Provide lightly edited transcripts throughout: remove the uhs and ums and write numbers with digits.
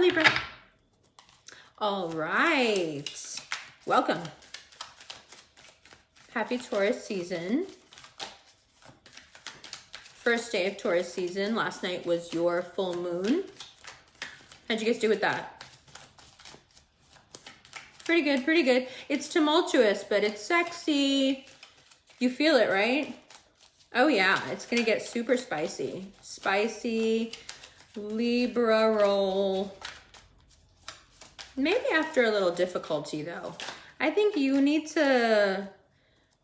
Libra. All right. Welcome. Happy Taurus season. First day of Taurus season. Last night was your full moon. How'd you guys do with that? Pretty good, pretty good. It's tumultuous, but it's sexy. You feel it, right? Oh yeah, it's gonna get super spicy. Spicy Libra roll. Maybe after a little difficulty though. I think you need to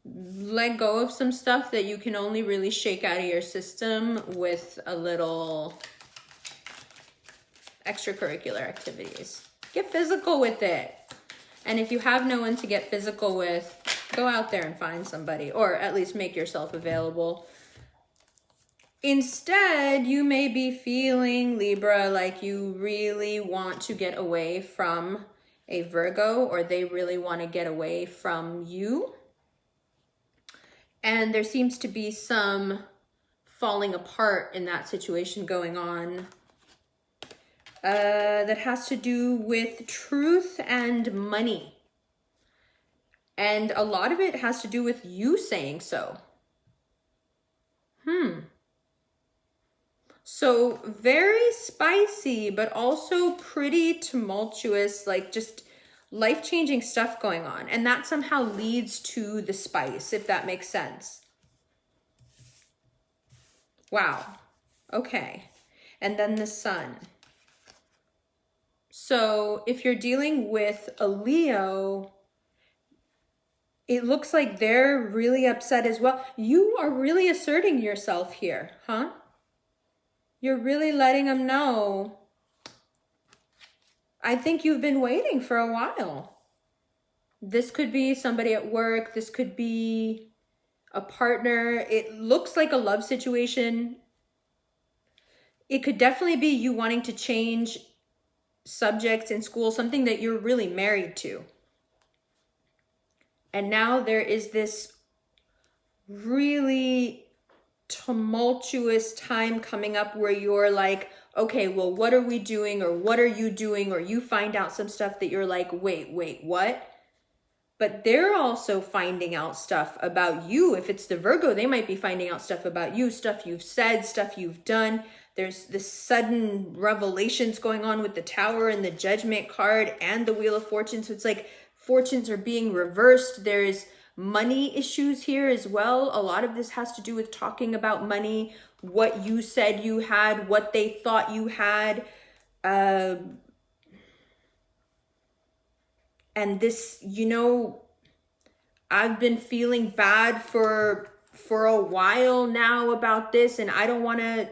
let go of some stuff that you can only really shake out of your system with a little extracurricular activities. Get physical with it. And if you have no one to get physical with, go out there and find somebody, or at least make yourself available. Instead, you may be feeling, Libra, like you really want to get away from a Virgo, or they really want to get away from you. And there seems to be some falling apart in that situation going on that has to do with truth and money. And a lot of it has to do with you saying so. So very spicy, but also pretty tumultuous, like just life-changing stuff going on. And that somehow leads to the spice, if that makes sense. Wow. Okay. And then the sun. So if you're dealing with a Leo, it looks like they're really upset as well. You are really asserting yourself here, huh? You're really letting them know. I think you've been waiting for a while. This could be somebody at work. This could be a partner. It looks like a love situation. It could definitely be you wanting to change subjects in school, something that you're really married to. And now there is this really tumultuous time coming up where you're like, okay, well, what are we doing? Or what are you doing? Or you find out some stuff that you're like, wait, what? But they're also finding out stuff about you. If it's the Virgo, they might be finding out stuff about you, stuff you've said, stuff you've done. There's this sudden revelations going on with the Tower and the Judgment card and the Wheel of Fortune. So it's like fortunes are being reversed. There's money issues here as well. A lot of this has to do with talking about money, what you said you had, what they thought you had. And this, you know, I've been feeling bad for a while now about this, and I don't want to,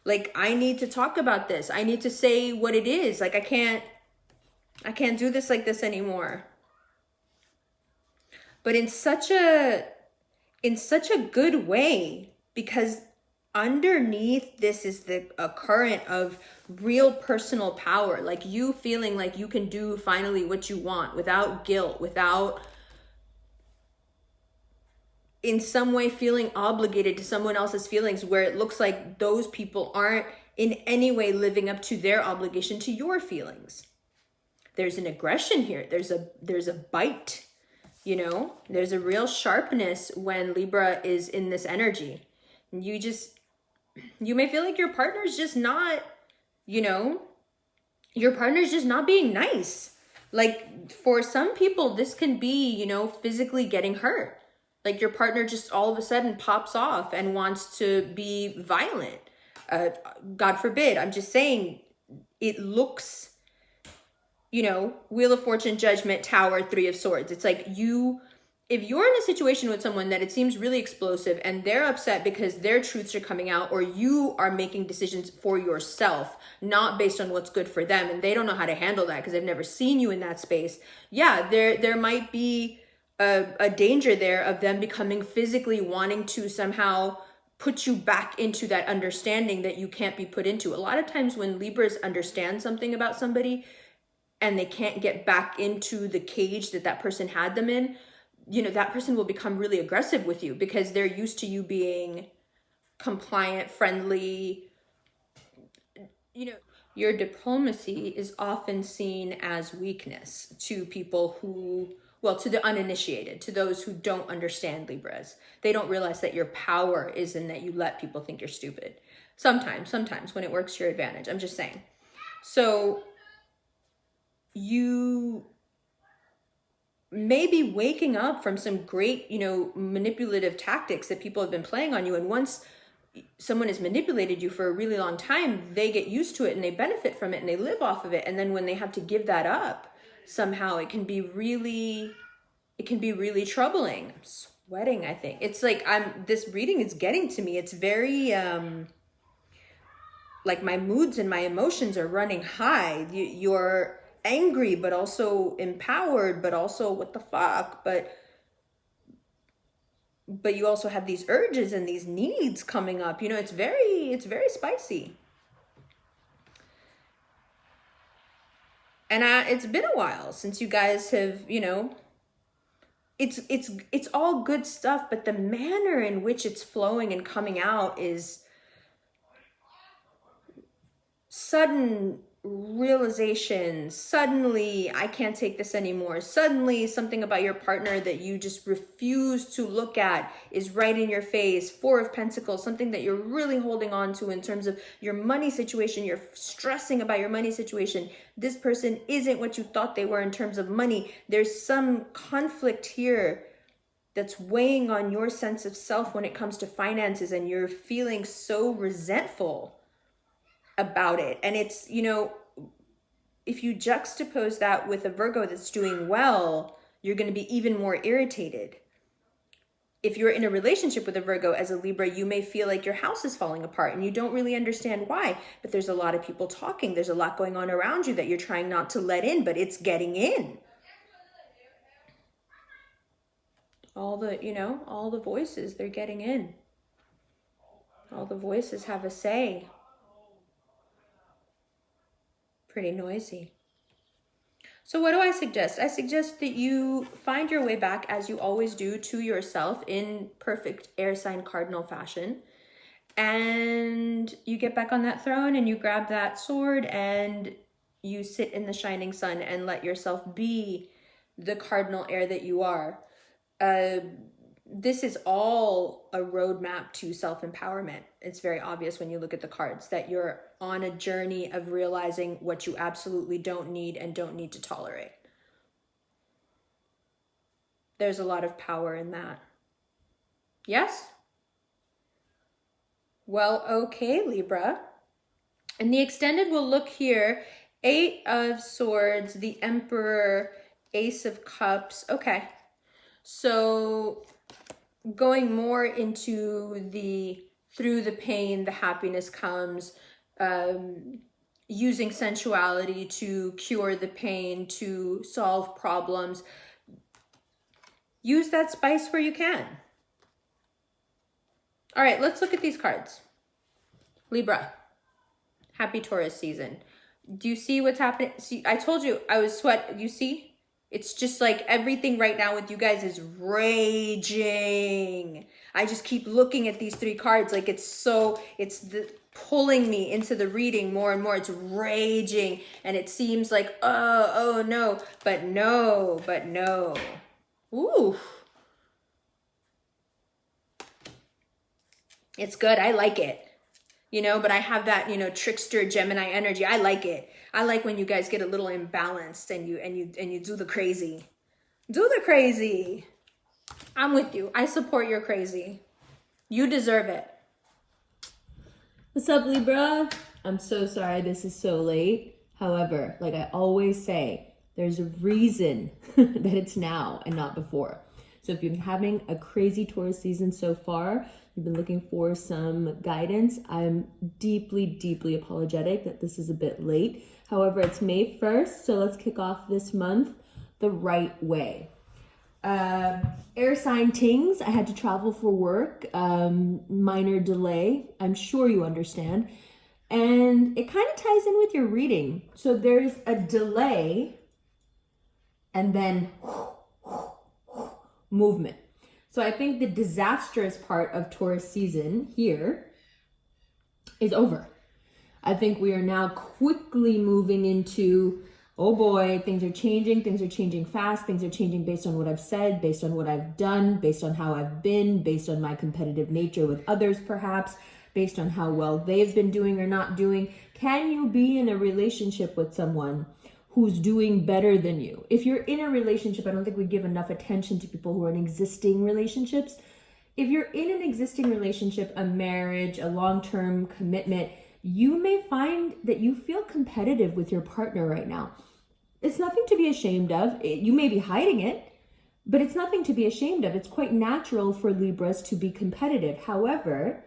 like, I need to talk about this. I need to say what it is. Like, I can't do this like this anymore. But in such a good way, because underneath this is a current of real personal power, like you feeling like you can do finally what you want without guilt, without in some way feeling obligated to someone else's feelings, where it looks like those people aren't in any way living up to their obligation to your feelings. There's an aggression here. There's a bite. You know, there's a real sharpness when Libra is in this energy. You may feel like your partner's just not, you know, your partner's just not being nice. Like for some people, this can be, you know, physically getting hurt. Like your partner just all of a sudden pops off and wants to be violent. God forbid. I'm just saying it looks, you know, Wheel of Fortune, Judgment, Tower, Three of Swords. It's like if you're in a situation with someone that it seems really explosive and they're upset because their truths are coming out, or you are making decisions for yourself, not based on what's good for them, and they don't know how to handle that because they've never seen you in that space. Yeah, there might be a danger there of them becoming physically wanting to somehow put you back into that understanding that you can't be put into. A lot of times when Libras understand something about somebody, and they can't get back into the cage that person had them in, you know, that person will become really aggressive with you because they're used to you being compliant, friendly, your diplomacy is often seen as weakness to people who, well, to the uninitiated, to those who don't understand Libras. They don't realize that your power is in that you let people think you're stupid. Sometimes when it works to your advantage. I'm just saying. So you may be waking up from some great, manipulative tactics that people have been playing on you. And once someone has manipulated you for a really long time, they get used to it and they benefit from it and they live off of it. And then when they have to give that up, somehow it can be really troubling. I'm sweating, I think. It's like this reading is getting to me. It's very, like my moods and my emotions are running high. You're angry, but also empowered, but also what the fuck, but you also have these urges and these needs coming up. It's very spicy. And it's been a while since you guys have, it's all good stuff, but the manner in which it's flowing and coming out is sudden realization. Suddenly, I can't take this anymore. Suddenly, something about your partner that you just refuse to look at is right in your face. 4 of Pentacles, something that you're really holding on to in terms of your money situation. You're stressing about your money situation. This person isn't what you thought they were in terms of money. There's some conflict here that's weighing on your sense of self when it comes to finances, and you're feeling so resentful about it. And it's, if you juxtapose that with a Virgo that's doing well, you're going to be even more irritated. If you're in a relationship with a Virgo as a Libra, you may feel like your house is falling apart and you don't really understand why, but there's a lot of people talking. There's a lot going on around you that you're trying not to let in, but it's getting in. All the voices, they're getting in. All the voices have a say. Pretty noisy. So what do I suggest? I suggest that you find your way back, as you always do, to yourself in perfect air sign cardinal fashion. And you get back on that throne and you grab that sword and you sit in the shining sun and let yourself be the cardinal air that you are. This is all a roadmap to self-empowerment. It's very obvious when you look at the cards that you're on a journey of realizing what you absolutely don't need and don't need to tolerate. There's a lot of power in that. Yes? Well, okay, Libra. And the extended will look here. 8 of Swords, the Emperor, Ace of Cups. Okay. So going more into through the pain, the happiness comes, using sensuality to cure the pain, to solve problems. Use that spice where you can. All right, let's look at these cards. Libra, happy Taurus season. Do you see what's happening? See, I told you I was you see? It's just like everything right now with you guys is raging. I just keep looking at these 3 cards like it's pulling me into the reading more and more. It's raging and it seems like, oh no, but no. Ooh. It's good. I like it. But I have that, trickster Gemini energy. I like it. I like when you guys get a little imbalanced and you do the crazy. Do the crazy. I'm with you. I support your crazy. You deserve it. What's up, Libra? I'm so sorry this is so late. However, like I always say, there's a reason that it's now and not before. So if you've been having a crazy Taurus season so far, you've been looking for some guidance, I'm deeply, deeply apologetic that this is a bit late. However, it's May 1st, so let's kick off this month the right way. Air sign tings, I had to travel for work, minor delay, I'm sure you understand. And it kind of ties in with your reading. So there's a delay and then movement. So I think the disastrous part of Taurus season here is over. I think we are now quickly moving into, oh boy, things are changing fast, things are changing based on what I've said, based on what I've done, based on how I've been, based on my competitive nature with others perhaps, based on how well they've been doing or not doing. Can you be in a relationship with someone who's doing better than you? If you're in a relationship, I don't think we give enough attention to people who are in existing relationships. If you're in an existing relationship, a marriage, a long-term commitment, you may find that you feel competitive with your partner right now. It's nothing to be ashamed of. You may be hiding it, but it's nothing to be ashamed of. It's quite natural for Libras to be competitive. However,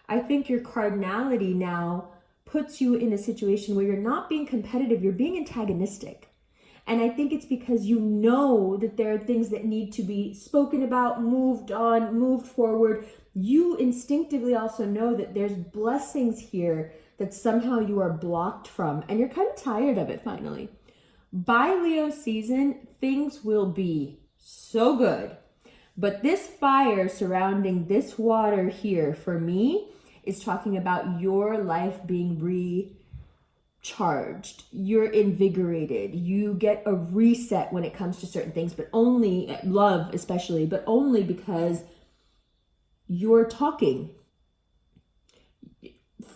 I think your cardinality now puts you in a situation where you're not being competitive, you're being antagonistic. And I think it's because you know that there are things that need to be spoken about, moved on, moved forward. You instinctively also know that there's blessings here that somehow you are blocked from, and you're kind of tired of it finally. By Leo season, things will be so good. But this fire surrounding this water here, for me, is talking about your life being recharged. You're invigorated. You get a reset when it comes to certain things, but only, love especially, but only because you're talking.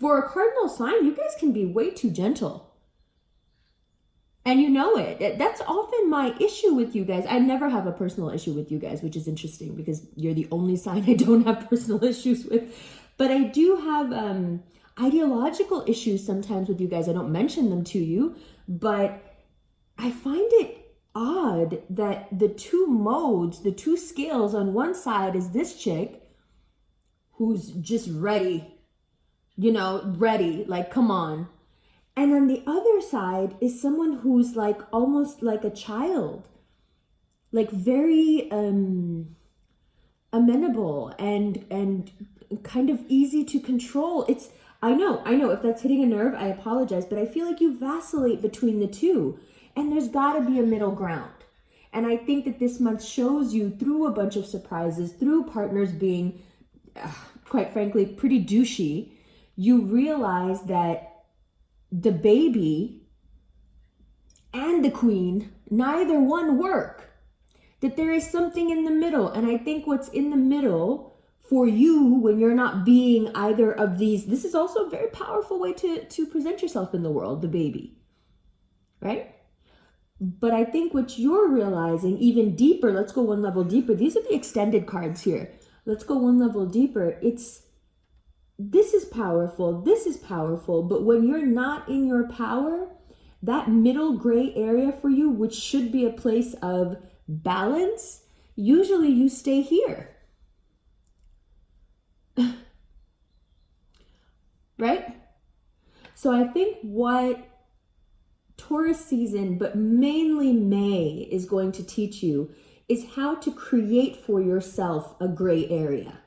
For a cardinal sign, you guys can be way too gentle. And you know it. That's often my issue with you guys. I never have a personal issue with you guys, which is interesting because you're the only sign I don't have personal issues with. But I do have ideological issues sometimes with you guys. I don't mention them to you, but I find it odd that the two modes, the two scales, on one side is this chick who's just ready, ready, like, come on. And on the other side is someone who's like almost like a child, like very amenable and kind of easy to control. I know, if that's hitting a nerve, I apologize, but I feel like you vacillate between the two, and there's got to be a middle ground. And I think that this month shows you, through a bunch of surprises, through partners being, quite frankly, pretty douchey, you realize that the baby and the queen, neither one work. That there is something in the middle. And I think what's in the middle for you when you're not being either of these, this is also a very powerful way to present yourself in the world, the baby, right? But I think what you're realizing even deeper, let's go one level deeper. These are the extended cards here. Let's go one level deeper. This is powerful, but when you're not in your power, that middle gray area for you, which should be a place of balance, usually you stay here. Right? So I think what Taurus season, but mainly May, is going to teach you is how to create for yourself a gray area.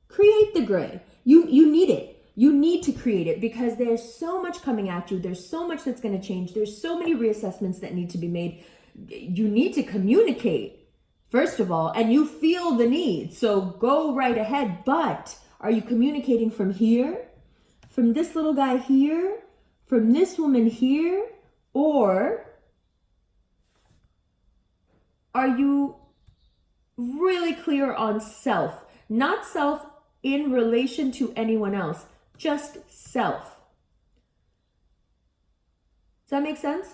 Create the gray. You need it. You need to create it because there's so much coming at you. There's so much that's going to change. There's so many reassessments that need to be made. You need to communicate, first of all, and you feel the need. So go right ahead. But are you communicating from here? From this little guy here? From this woman here? Or are you really clear on self? Not self in relation to anyone else, just self. Does that make sense?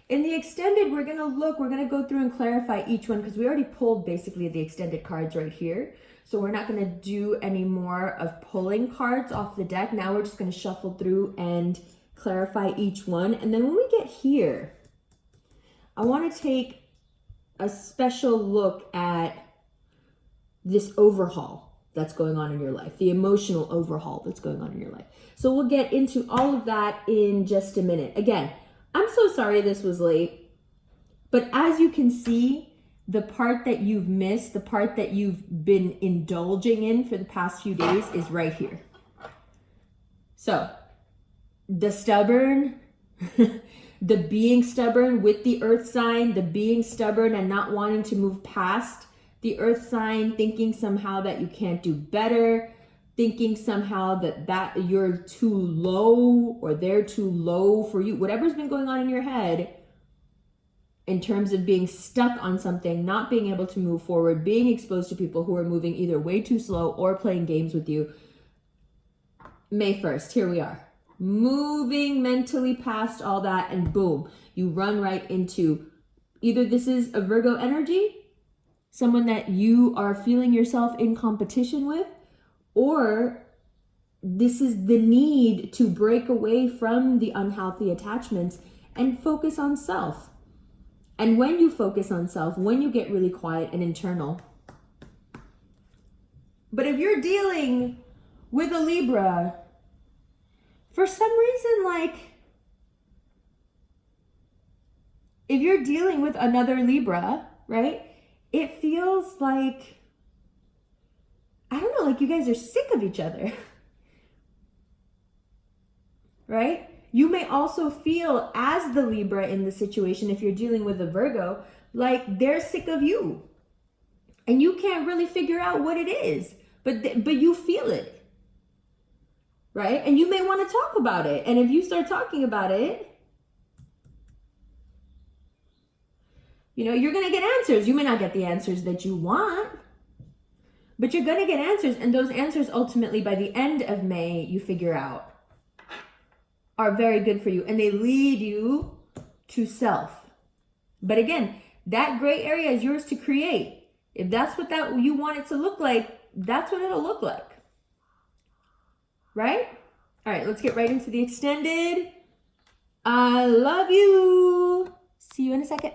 In the extended, we're going to go through and clarify each one because we already pulled basically the extended cards right here. So we're not going to do any more of pulling cards off the deck. Now we're just going to shuffle through and clarify each one. And then when we get here, I want to take a special look at this overhaul that's going on in your life, the emotional overhaul that's going on in your life. So we'll get into all of that in just a minute. Again, I'm so sorry this was late, but as you can see, the part that you've missed, the part that you've been indulging in for the past few days is right here. So the stubborn, the being stubborn with the earth sign, the being stubborn and not wanting to move past the earth sign, thinking somehow that you can't do better, thinking somehow that you're too low or they're too low for you. Whatever's been going on in your head in terms of being stuck on something, not being able to move forward, being exposed to people who are moving either way too slow or playing games with you. May 1st, here we are. Moving mentally past all that, and boom, you run right into either this is a Virgo energy, someone that you are feeling yourself in competition with, or this is the need to break away from the unhealthy attachments and focus on self. And when you focus on self, when you get really quiet and internal. But if you're dealing with a Libra, for some reason, like, if you're dealing with another Libra, right, it feels like, I don't know, like you guys are sick of each other, right? You may also feel as the Libra in the situation, if you're dealing with a Virgo, like they're sick of you. And you can't really figure out what it is, but you feel it, right? And you may want to talk about it. And if you start talking about it, you know, you're going to get answers. You may not get the answers that you want, but you're going to get answers. And those answers ultimately by the end of May, you figure out, are very good for you, and they lead you to self. But again, that gray area is yours to create. If that's what you want it to look like, that's what it'll look like. Right? All right, let's get right into the extended. I love you. See you in a second.